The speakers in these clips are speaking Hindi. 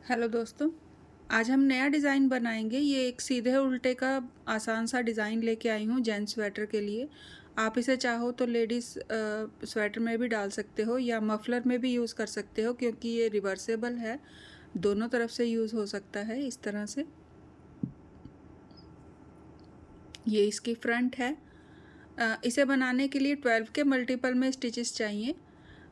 हेलो दोस्तों, आज हम नया डिज़ाइन बनाएंगे। ये एक सीधे उल्टे का आसान सा डिज़ाइन लेके आई हूँ जेंट्स स्वेटर के लिए। आप इसे चाहो तो लेडीज़ स्वेटर में भी डाल सकते हो या मफलर में भी यूज़ कर सकते हो, क्योंकि ये रिवर्सेबल है, दोनों तरफ से यूज़ हो सकता है। इस तरह से ये इसकी फ्रंट है। इसे बनाने के लिए 12 के मल्टीपल में स्टिचेस चाहिए।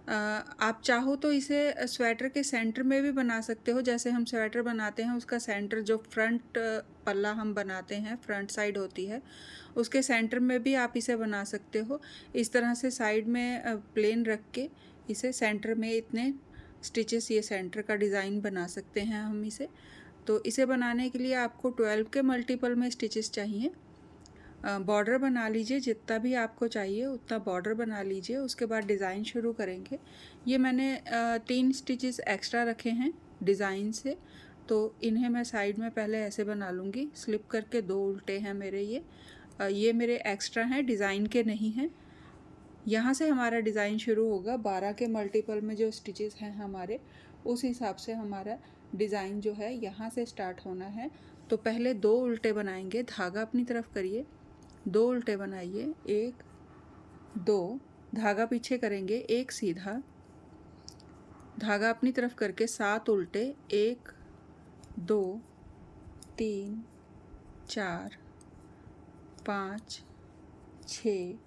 आप चाहो तो इसे स्वेटर के सेंटर में भी बना सकते हो। जैसे हम स्वेटर बनाते हैं उसका सेंटर, जो फ्रंट पल्ला हम बनाते हैं, फ्रंट साइड होती है, उसके सेंटर में भी आप इसे बना सकते हो। इस तरह से साइड में प्लेन रख के इसे सेंटर में इतने स्टिचेस, ये सेंटर का डिज़ाइन बना सकते हैं हम इसे। तो इसे बनाने के लिए आपको 12 के मल्टीपल में स्टिचेस चाहिए। बॉर्डर बना लीजिए, जितना भी आपको चाहिए उतना बॉर्डर बना लीजिए। उसके बाद डिज़ाइन शुरू करेंगे। ये मैंने 3 स्टिचेस एक्स्ट्रा रखे हैं डिज़ाइन से, तो इन्हें मैं साइड में पहले ऐसे बना लूँगी स्लिप करके। 2 उल्टे हैं मेरे ये मेरे एक्स्ट्रा हैं, डिज़ाइन के नहीं हैं। यहाँ से हमारा डिज़ाइन शुरू होगा। 12 के मल्टीपल में जो स्टिचेस हैं हमारे, उस हिसाब से हमारा डिज़ाइन जो है यहाँ से स्टार्ट होना है। तो पहले 2 उल्टे बनाएंगे। धागा अपनी तरफ करिए, 2 उल्टे बनाइए, 1 2, धागा पीछे करेंगे, 1 सीधा, धागा अपनी तरफ करके 7 उल्टे, 1 2 3 4 5 6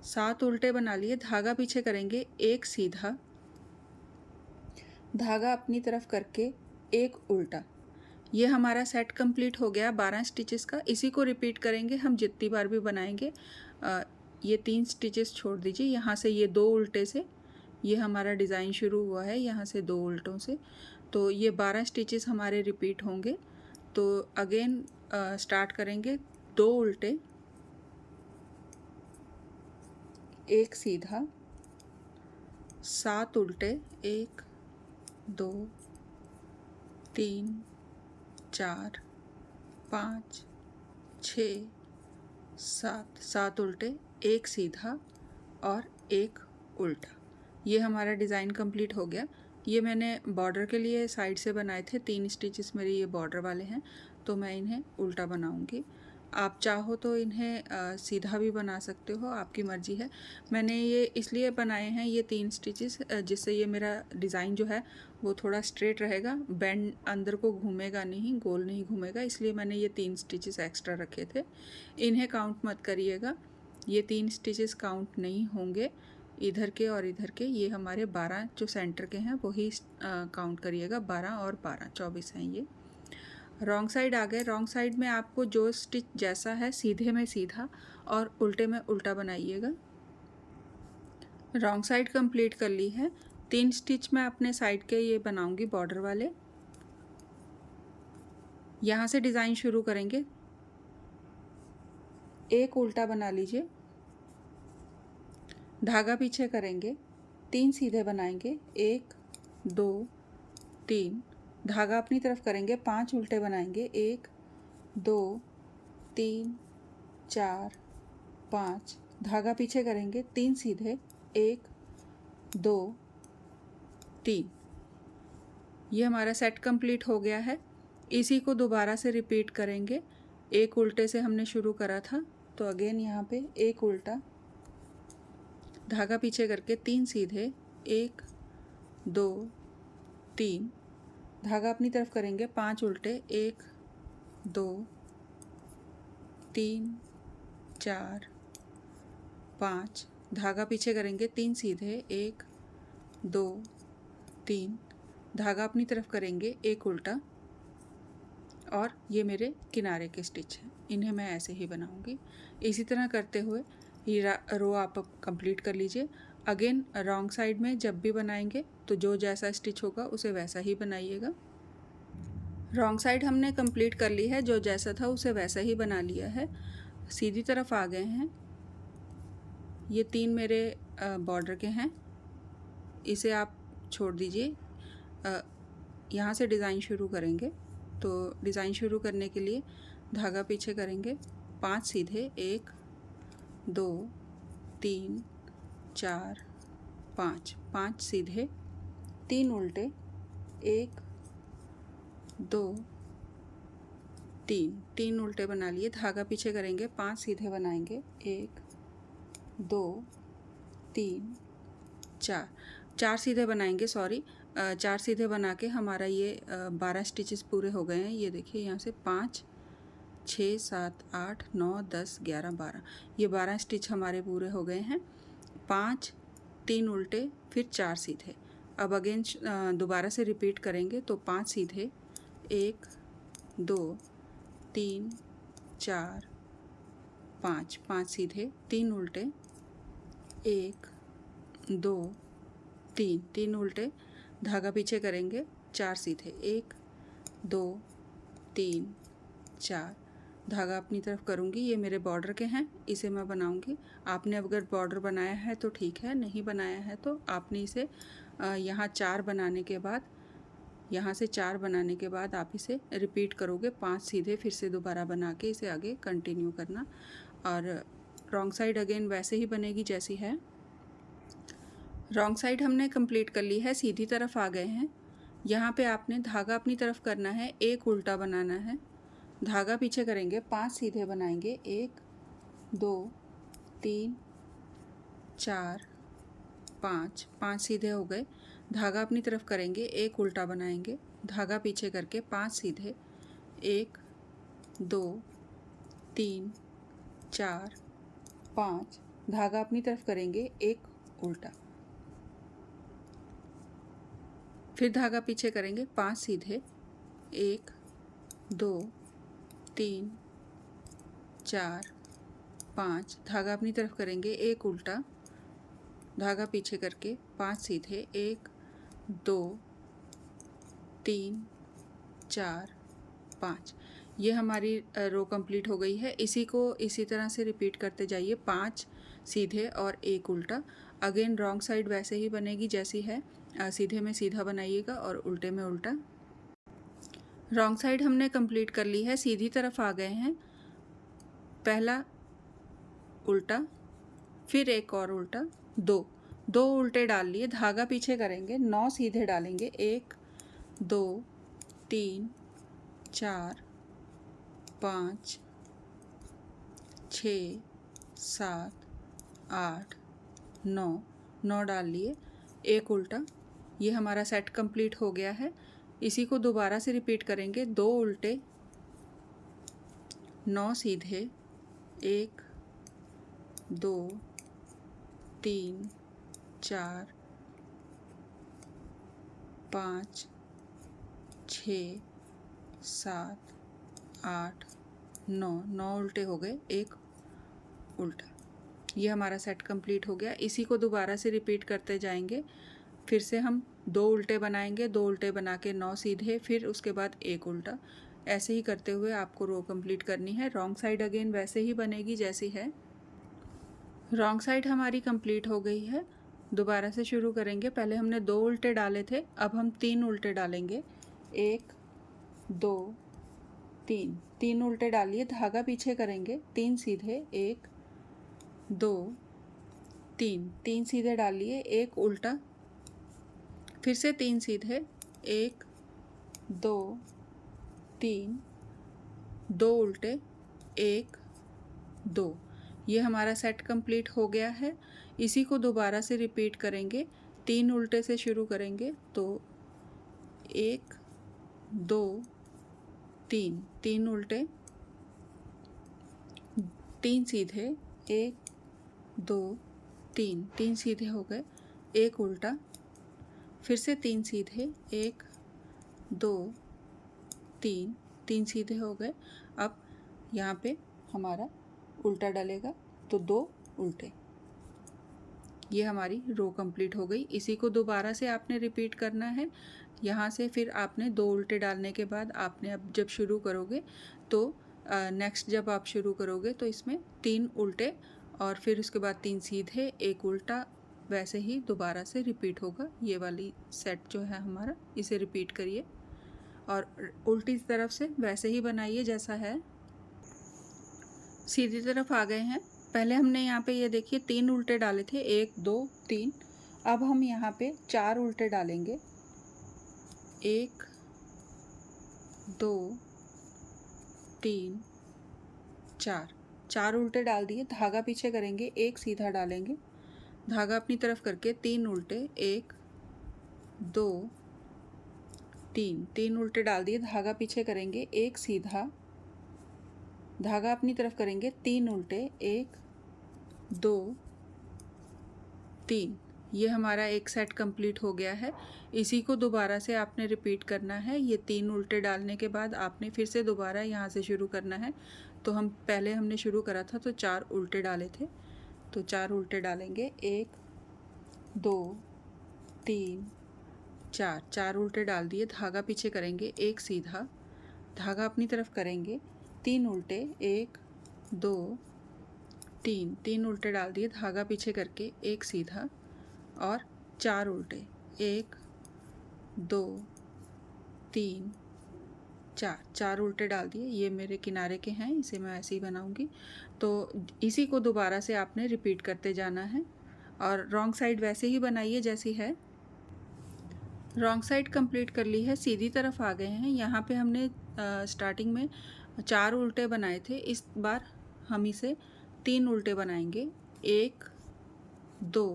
7 उल्टे बना लिए। धागा पीछे करेंगे, 1 सीधा, धागा अपनी तरफ करके 1 उल्टा। ये हमारा सेट कंप्लीट हो गया 12 स्टिचेस का। इसी को रिपीट करेंगे हम जितनी बार भी बनाएंगे। ये 3 स्टिचेस छोड़ दीजिए। यहाँ से ये 2 उल्टे से ये हमारा डिज़ाइन शुरू हुआ है, यहाँ से 2 उल्टों से। तो ये 12 स्टिचेस हमारे रिपीट होंगे। तो अगेन स्टार्ट करेंगे, 2 उल्टे, 1 सीधा, 7 उल्टे, 1 2 3 4 5 6 7 उल्टे, 1 सीधा और 1 उल्टा। ये हमारा डिज़ाइन कंप्लीट हो गया। ये मैंने बॉर्डर के लिए साइड से बनाए थे। 3 स्टिचेस मेरे ये बॉर्डर वाले हैं, तो मैं इन्हें उल्टा बनाऊंगी। आप चाहो तो इन्हें सीधा भी बना सकते हो, आपकी मर्ज़ी है। मैंने ये इसलिए बनाए हैं ये 3 स्टिचेस, जिससे ये मेरा डिज़ाइन जो है वो थोड़ा स्ट्रेट रहेगा, बेंड अंदर को घूमेगा नहीं, गोल नहीं घूमेगा, इसलिए मैंने ये 3 स्टिचेस एक्स्ट्रा रखे थे। इन्हें काउंट मत करिएगा, ये 3 स्टिचेस काउंट नहीं होंगे। इधर के और इधर के ये हमारे 12 जो सेंटर के हैं वही काउंट करिएगा। 12 और 12 24 हैं ये। रॉन्ग साइड आ गए। रॉन्ग साइड में आपको जो स्टिच जैसा है सीधे में सीधा और उल्टे में उल्टा बनाइएगा। रॉन्ग साइड कंप्लीट कर ली है। 3 स्टिच मैं अपने साइड के ये बनाऊंगी बॉर्डर वाले। यहाँ से डिज़ाइन शुरू करेंगे। 1 उल्टा बना लीजिए, धागा पीछे करेंगे, 3 सीधे बनाएंगे, 1 2 3, धागा अपनी तरफ करेंगे, 5 उल्टे बनाएंगे, 1 2 3 4 5, धागा पीछे करेंगे, 3 सीधे, 1 2 3। ये हमारा सेट कंप्लीट हो गया है। इसी को दोबारा से रिपीट करेंगे। 1 उल्टे से हमने शुरू करा था, तो अगेन यहाँ पे 1 उल्टा, धागा पीछे करके 3 सीधे, 1 2 3, धागा अपनी तरफ करेंगे, 5 उल्टे, 1 2 3 4 5, धागा पीछे करेंगे, 3 सीधे, 1 2 3, धागा अपनी तरफ करेंगे, 1 उल्टा, और ये मेरे किनारे के स्टिच हैं। इन्हें मैं ऐसे ही बनाऊंगी। इसी तरह करते हुए ये रो आप कंप्लीट कर लीजिए। अगेन रॉन्ग साइड में जब भी बनाएंगे तो जो जैसा स्टिच होगा उसे वैसा ही बनाइएगा। रॉन्ग साइड हमने कंप्लीट कर ली है, जो जैसा था उसे वैसा ही बना लिया है। सीधी तरफ आ गए हैं। ये 3 मेरे बॉर्डर के हैं, इसे आप छोड़ दीजिए। यहाँ से डिज़ाइन शुरू करेंगे। तो डिज़ाइन शुरू करने के लिए धागा पीछे करेंगे, 5 सीधे, 1 2 3 4 5, 5 सीधे, 3 उल्टे, एक, दो, तीन, तीन उल्टे बना लिए, धागा पीछे करेंगे, 5 सीधे बनाएंगे, 1 2 3 4, 4 सीधे बनाएंगे, सॉरी 4 सीधे बना के हमारा ये 12 स्टिचेस पूरे हो गए हैं। ये देखिए यहाँ से 5 6 7 8 9 10 11 12, ये 12 स्टिच हमारे पूरे हो गए हैं। 5 3 उल्टे फिर 4 सीधे। अब अगेन दोबारा से रिपीट करेंगे तो 5 सीधे, 1 2 3 4 5, 5 सीधे, 3 उल्टे, 1 2 3, 3 उल्टे, धागा पीछे करेंगे, 4 सीधे, 1 2 3 4, धागा अपनी तरफ करूँगी, ये मेरे बॉर्डर के हैं, इसे मैं बनाऊँगी। आपने अगर बॉर्डर बनाया है तो ठीक है, नहीं बनाया है तो आपने इसे यहाँ 4 बनाने के बाद, यहाँ से 4 बनाने के बाद आप इसे रिपीट करोगे, 5 सीधे फिर से दोबारा बना के इसे आगे कंटिन्यू करना। और रॉन्ग साइड अगेन वैसे ही बनेगी जैसी है। रॉन्ग साइड हमने कंप्लीट कर ली है, सीधी तरफ आ गए हैं। यहाँ पे आपने धागा अपनी तरफ करना है, एक उल्टा बनाना है, धागा पीछे करेंगे, 5 सीधे बनाएंगे, 1 2 3 4 5, 5 सीधे हो गए, धागा अपनी तरफ करेंगे, एक उल्टा बनाएंगे, धागा पीछे करके 5 सीधे, 1 2 3 4 5, धागा अपनी तरफ करेंगे, एक उल्टा, फिर धागा पीछे करेंगे, 5 सीधे, 1 2 3 4 5, धागा अपनी तरफ करेंगे, एक उल्टा, धागा पीछे करके 5 सीधे, 1 2 3 4 5, ये हमारी रो कंप्लीट हो गई है। इसी को इसी तरह से रिपीट करते जाइए, 5 सीधे और एक उल्टा। अगेन रॉन्ग साइड वैसे ही बनेगी जैसी है, सीधे में सीधा बनाइएगा और उल्टे में उल्टा। रॉन्ग साइड हमने कंप्लीट कर ली है, सीधी तरफ आ गए हैं, पहला उल्टा, फिर एक और उल्टा, 2 उल्टे डाल लिए, धागा पीछे करेंगे, 9 सीधे डालेंगे, 1 2 3 4 5 6 7 8 9 डाल लिए, एक उल्टा, ये हमारा सेट कंप्लीट हो गया है। इसी को दोबारा से रिपीट करेंगे, 2 उल्टे, 9 सीधे, 1 2 3 4 5 6 7 8 9 उल्टे हो गए, एक उल्टा, ये हमारा सेट कंप्लीट हो गया। इसी को दोबारा से रिपीट करते जाएंगे, फिर से हम 2 उल्टे बनाएंगे, 2 उल्टे बना के 9 सीधे, फिर उसके बाद एक उल्टा, ऐसे ही करते हुए आपको रो कंप्लीट करनी है। रॉन्ग साइड अगेन वैसे ही बनेगी जैसी है। रॉन्ग साइड हमारी कंप्लीट हो गई है, दोबारा से शुरू करेंगे। पहले हमने 2 उल्टे डाले थे, अब हम 3 उल्टे डालेंगे, 1 2 3 उल्टे डालिए, धागा पीछे करेंगे, 3 सीधे, 1 2 3 सीधे डालिए, एक उल्टा, फिर से 3 सीधे, 1 2 3 2 उल्टे, 1 2, ये हमारा सेट कंप्लीट हो गया है। इसी को दोबारा से रिपीट करेंगे, 3 उल्टे से शुरू करेंगे, तो 1 2 3 उल्टे, 3 सीधे, 1 2 3 सीधे हो गए, एक उल्टा, फिर से 3 सीधे, 1 2 3 सीधे हो गए। अब यहाँ पे हमारा उल्टा डलेगा, तो 2 उल्टे, ये हमारी रो कंप्लीट हो गई। इसी को दोबारा से आपने रिपीट करना है। यहाँ से फिर आपने 2 उल्टे डालने के बाद आपने अब जब शुरू करोगे तो नेक्स्ट जब आप शुरू करोगे तो इसमें 3 उल्टे और फिर उसके बाद 3 सीधे, एक उल्टा, वैसे ही दोबारा से रिपीट होगा। ये वाली सेट जो है हमारा, इसे रिपीट करिए और उल्टी तरफ से वैसे ही बनाइए जैसा है। सीधी तरफ आ गए हैं, पहले हमने यहाँ पे ये देखिए 3 उल्टे डाले थे, 1 2 3, अब हम यहाँ पे 4 उल्टे डालेंगे, 1 2 3 4, 4 उल्टे डाल दिए, धागा पीछे करेंगे, एक सीधा डालेंगे, धागा अपनी तरफ करके 3 उल्टे, 1 2 3, 3 उल्टे डाल दिए, धागा पीछे करेंगे, एक सीधा, धागा अपनी तरफ करेंगे, 3 उल्टे, 1 2 3। ये हमारा एक सेट कंप्लीट हो गया है। इसी को दोबारा से आपने रिपीट करना है। ये 3 उल्टे डालने के बाद आपने फिर से दोबारा यहाँ से शुरू करना है। तो हमने शुरू करा था तो 4 उल्टे डाले थे, तो 4 उल्टे डालेंगे, 1 2 3 4, 4 उल्टे डाल दिए, धागा पीछे करेंगे, एक सीधा, धागा अपनी तरफ करेंगे, 3 उल्टे, 1 2 3, 3 उल्टे डाल दिए, धागा पीछे करके एक सीधा और 4 उल्टे, 1 2 3 4, 4 उल्टे डाल दिए। ये मेरे किनारे के हैं, इसे मैं ऐसे ही बनाऊंगी। तो इसी को दोबारा से आपने रिपीट करते जाना है और रॉन्ग साइड वैसे ही बनाइए जैसी है। रॉन्ग साइड कंप्लीट कर ली है, सीधी तरफ आ गए हैं। यहाँ पे हमने स्टार्टिंग में 4 उल्टे बनाए थे, इस बार हम इसे 3 उल्टे बनाएंगे, 1 2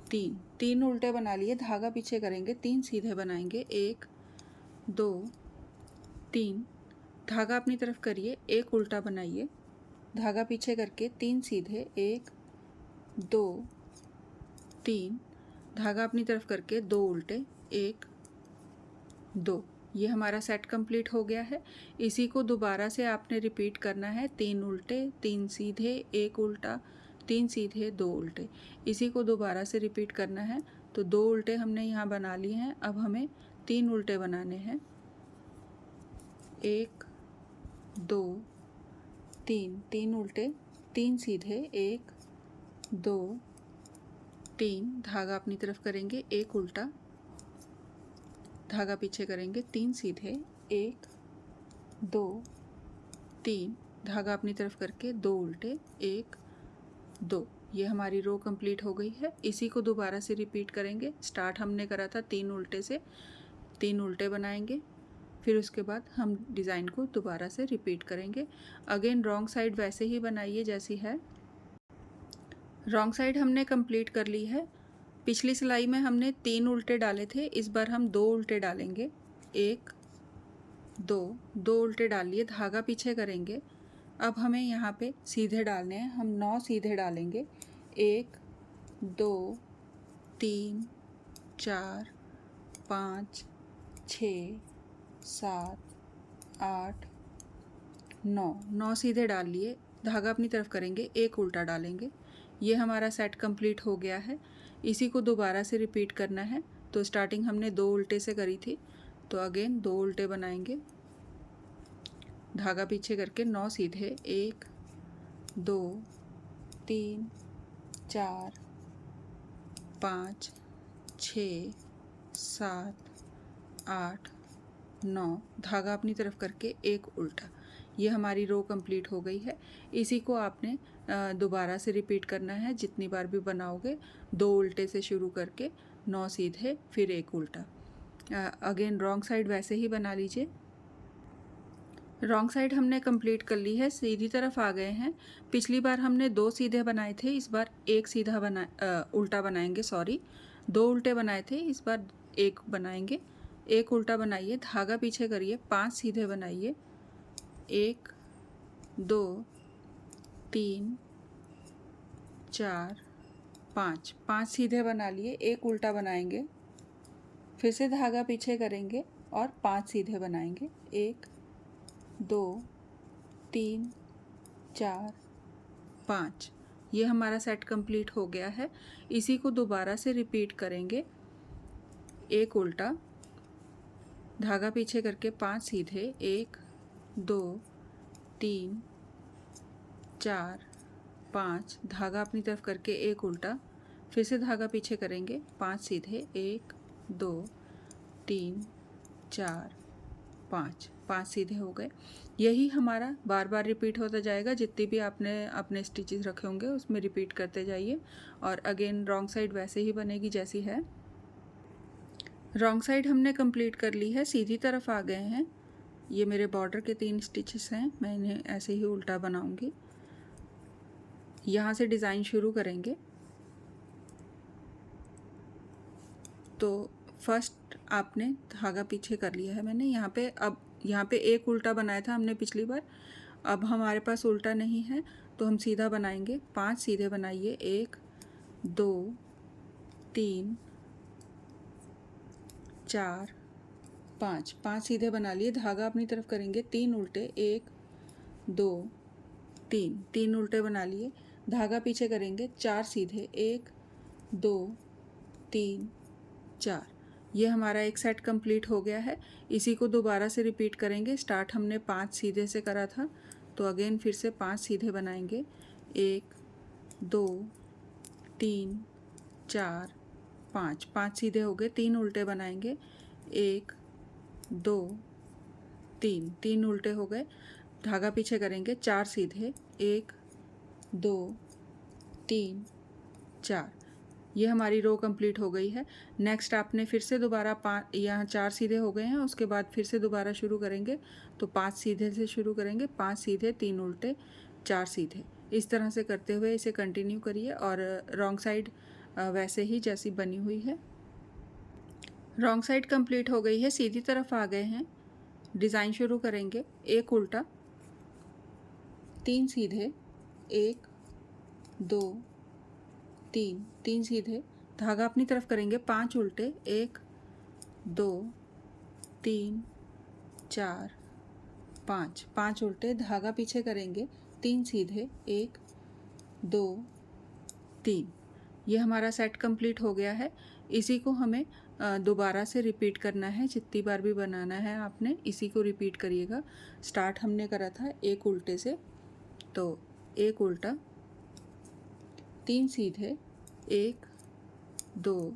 3, 3 उल्टे बना लिए, धागा पीछे करेंगे, 3 सीधे बनाएंगे, 1 2 3, धागा अपनी तरफ करिए, एक उल्टा बनाइए, धागा पीछे करके 3 सीधे, 1 2 3, धागा अपनी तरफ करके 2 उल्टे, 1 2। ये हमारा सेट कंप्लीट हो गया है। इसी को दोबारा से आपने रिपीट करना है, 3 उल्टे, 3 सीधे, 1 उल्टा, 3 सीधे, 2 उल्टे। इसी को दोबारा से रिपीट करना है। तो 2 उल्टे हमने यहाँ बना लिए हैं, अब हमें 3 उल्टे बनाने हैं, 1 2 3, 3 उल्टे, 3 सीधे, 1 2 3, धागा अपनी तरफ करेंगे, एक उल्टा, धागा पीछे करेंगे, 3 सीधे, 1 2 3, धागा अपनी तरफ करके 2 उल्टे, 1 2। ये हमारी रो कंप्लीट हो गई है। इसी को दोबारा से रिपीट करेंगे। स्टार्ट हमने करा था 3 उल्टे से, 3 उल्टे बनाएंगे, फिर उसके बाद हम डिज़ाइन को दोबारा से रिपीट करेंगे। अगेन रॉन्ग साइड वैसे ही बनाइए जैसी है। रॉन्ग साइड हमने कंप्लीट कर ली है। पिछली सिलाई में हमने 3 उल्टे डाले थे, इस बार हम 2 उल्टे डालेंगे, 1 2 उल्टे डाल लिए, धागा पीछे करेंगे। अब हमें यहाँ पे सीधे डालने हैं, हम 9 सीधे डालेंगे, 1 2 3 4 5 6 7 8 9, 9 सीधे डाल लिए, धागा अपनी तरफ करेंगे, एक उल्टा डालेंगे। ये हमारा सेट कंप्लीट हो गया है। इसी को दोबारा से रिपीट करना है। तो स्टार्टिंग हमने 2 उल्टे से करी थी, तो अगेन 2 उल्टे बनाएंगे, धागा पीछे करके 9 सीधे, 1 2 3 4 5 6 7 8 9, धागा अपनी तरफ करके एक उल्टा। ये हमारी रो कंप्लीट हो गई है। इसी को आपने दोबारा से रिपीट करना है। जितनी बार भी बनाओगे 2 उल्टे से शुरू करके 9 सीधे, फिर एक उल्टा। अगेन रॉन्ग साइड वैसे ही बना लीजिए। रॉन्ग साइड हमने कंप्लीट कर ली है, सीधी तरफ आ गए हैं। पिछली बार हमने 2 सीधे बनाए थे, इस बार एक सीधा उल्टा बनाएंगे, सॉरी 2 उल्टे बनाए थे, इस बार एक बनाएंगे। एक उल्टा बनाइए, धागा पीछे करिए, 5 सीधे बनाइए, 1 2 3 4 5, 5 सीधे बना लिए, एक उल्टा बनाएंगे, फिर से धागा पीछे करेंगे और 5 सीधे बनाएंगे, 1 2 3 4 5। ये हमारा सेट कंप्लीट हो गया है। इसी को दोबारा से रिपीट करेंगे, एक उल्टा, धागा पीछे करके 5 सीधे, 1 2 3 4 5, धागा अपनी तरफ करके एक उल्टा, फिर से धागा पीछे करेंगे, 5 सीधे, 1 2 3 4 5, 5 सीधे हो गए। यही हमारा बार बार रिपीट होता जाएगा। जितनी भी आपने अपने स्टिचेस रखे होंगे उसमें रिपीट करते जाइए। और अगेन रॉन्ग साइड वैसे ही बनेगी जैसी है। रॉन्ग साइड हमने कंप्लीट कर ली है, सीधी तरफ आ गए हैं। ये मेरे बॉर्डर के 3 स्टिचेस हैं, मैं इन्हें ऐसे ही उल्टा बनाऊंगी। यहाँ से डिज़ाइन शुरू करेंगे। तो फर्स्ट आपने धागा पीछे कर लिया है मैंने यहाँ पे। अब यहाँ पे एक उल्टा बनाया था हमने पिछली बार, अब हमारे पास उल्टा नहीं है तो हम सीधा बनाएंगे। 5 सीधे बनाइए, 1 2 3 4 5, 5 सीधे बना लिए। धागा अपनी तरफ करेंगे, 3 उल्टे, 1 2 3, 3 उल्टे बना लिए। धागा पीछे करेंगे, 4 सीधे, 1 2 3 4। ये हमारा एक सेट कंप्लीट हो गया है। इसी को दोबारा से रिपीट करेंगे। स्टार्ट हमने 5 सीधे से करा था, तो अगेन फिर से 5 सीधे बनाएंगे, 1 2 3 4 5, 5 सीधे हो गए। 3 उल्टे बनाएंगे, 1 2 3, 3 उल्टे हो गए। धागा पीछे करेंगे, 4 सीधे, 1 2 3 4। ये हमारी रो कंप्लीट हो गई है। नेक्स्ट आपने फिर से दोबारा 5, यहाँ 4 सीधे हो गए हैं, उसके बाद फिर से दोबारा शुरू करेंगे। तो 5 सीधे से शुरू करेंगे, 5 सीधे, 3 उल्टे, 4 सीधे। इस तरह से करते हुए इसे कंटिन्यू करिए। और रॉन्ग साइड वैसे ही जैसी बनी हुई है। रॉन्ग साइड कंप्लीट हो गई है, सीधी तरफ आ गए हैं। डिज़ाइन शुरू करेंगे, एक उल्टा, 3 सीधे, 1 2 3, 3 सीधे। धागा अपनी तरफ करेंगे, 5 उल्टे, 1 2 3 4 5, 5 उल्टे। धागा पीछे करेंगे, 3 सीधे, 1 2 3। ये हमारा सेट कंप्लीट हो गया है। इसी को हमें दोबारा से रिपीट करना है। जितनी बार भी बनाना है आपने इसी को रिपीट करिएगा। स्टार्ट हमने करा था एक उल्टे से, तो एक उल्टा, 3 सीधे, 1 2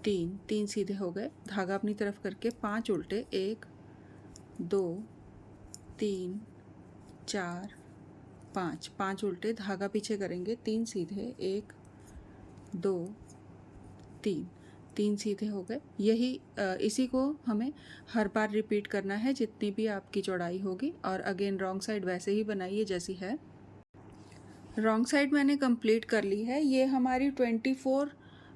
3, 3 सीधे हो गए। धागा अपनी तरफ करके 5 उल्टे, 1 2 3 4 5, 5 उल्टे। धागा पीछे करेंगे, 3 सीधे, 1 2 3, 3 सीधे हो गए। यही इसी को हमें हर बार रिपीट करना है जितनी भी आपकी चौड़ाई होगी। और अगेन रॉन्ग साइड वैसे ही बनाइए जैसी है। रॉन्ग साइड मैंने कंप्लीट कर ली है। ये हमारी 24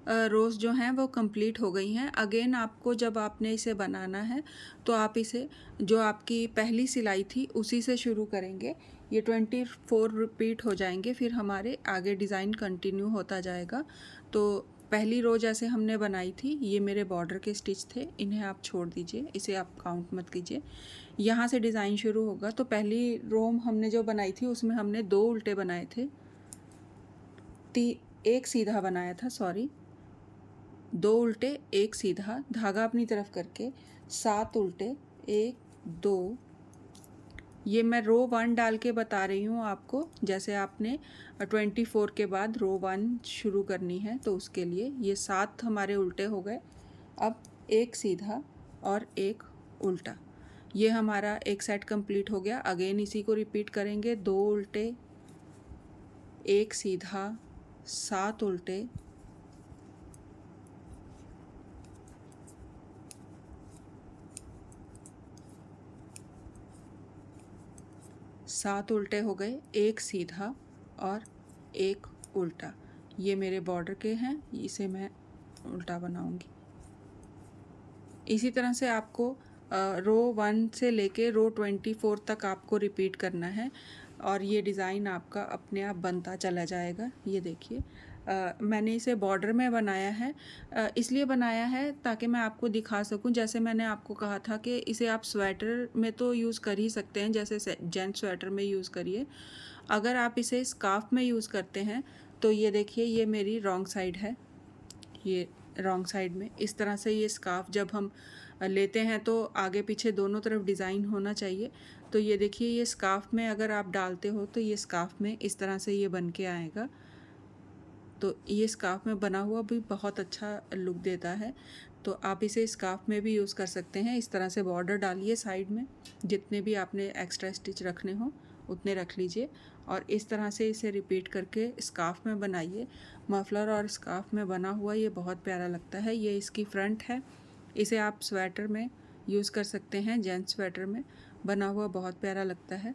रोज़ जो हैं वो कंप्लीट हो गई हैं। अगेन आपको जब आपने इसे बनाना है तो आप इसे जो आपकी पहली सिलाई थी उसी से शुरू करेंगे। ये 24 रिपीट हो जाएंगे, फिर हमारे आगे डिज़ाइन कंटिन्यू होता जाएगा। तो पहली रो जैसे हमने बनाई थी, ये मेरे बॉर्डर के स्टिच थे, इन्हें आप छोड़ दीजिए, इसे आप काउंट मत कीजिए। यहाँ से डिज़ाइन शुरू होगा। तो पहली रो हमने जो बनाई थी उसमें हमने 2 उल्टे बनाए थे, एक सीधा बनाया था, सॉरी, 2 उल्टे, एक सीधा। धागा अपनी तरफ करके 7 उल्टे, 1 2। ये मैं रो 1 डाल के बता रही हूँ आपको। जैसे आपने 24 के बाद रो 1 शुरू करनी है तो उसके लिए ये 7 हमारे उल्टे हो गए। अब एक सीधा और एक उल्टा, ये हमारा एक सेट कंप्लीट हो गया। अगेन इसी को रिपीट करेंगे, 2 उल्टे, एक सीधा, 7 उल्टे, सात उल्टे हो गए, एक सीधा और एक उल्टा। ये मेरे बॉर्डर के हैं, इसे मैं उल्टा बनाऊंगी। इसी तरह से आपको रो 1 से लेके रो 24 तक आपको रिपीट करना है और ये डिज़ाइन आपका अपने आप बनता चला जाएगा। ये देखिए, मैंने इसे बॉर्डर में बनाया है। इसलिए बनाया है ताकि मैं आपको दिखा सकूं। जैसे मैंने आपको कहा था कि इसे आप स्वेटर में तो यूज़ कर ही सकते हैं, जैसे जेंट स्वेटर में यूज़ करिए। अगर आप इसे स्कार्फ में यूज़ करते हैं तो ये देखिए, ये मेरी रॉन्ग साइड है। ये रॉन्ग साइड में इस तरह से ये स्कार्फ जब हम लेते हैं तो आगे पीछे दोनों तरफ डिज़ाइन होना चाहिए। तो ये देखिए, ये स्कार्फ में अगर आप डालते हो तो ये स्कार्फ में इस तरह से ये बन के आएगा। तो ये स्कार्फ में बना हुआ भी बहुत अच्छा लुक देता है। तो आप इसे स्कार्फ में भी यूज़ कर सकते हैं। इस तरह से बॉर्डर डालिए साइड में, जितने भी आपने एक्स्ट्रा स्टिच रखने हो उतने रख लीजिए और इस तरह से इसे रिपीट करके स्कार्फ में बनाइए। मफलर और स्कार्फ में बना हुआ ये बहुत प्यारा लगता है। ये इसकी फ्रंट है इसे आप स्वेटर में यूज़ कर सकते हैं, जेंट्स स्वेटर में बना हुआ बहुत प्यारा लगता है।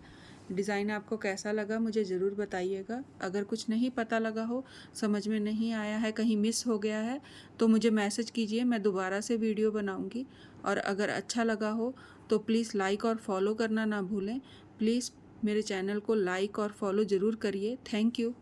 डिज़ाइन आपको कैसा लगा मुझे ज़रूर बताइएगा। अगर कुछ नहीं पता लगा हो, समझ में नहीं आया है, कहीं मिस हो गया है तो मुझे मैसेज कीजिए, मैं दोबारा से वीडियो बनाऊंगी। और अगर अच्छा लगा हो तो प्लीज़ लाइक और फॉलो करना ना भूलें। प्लीज़ मेरे चैनल को लाइक और फॉलो ज़रूर करिए। Thank you.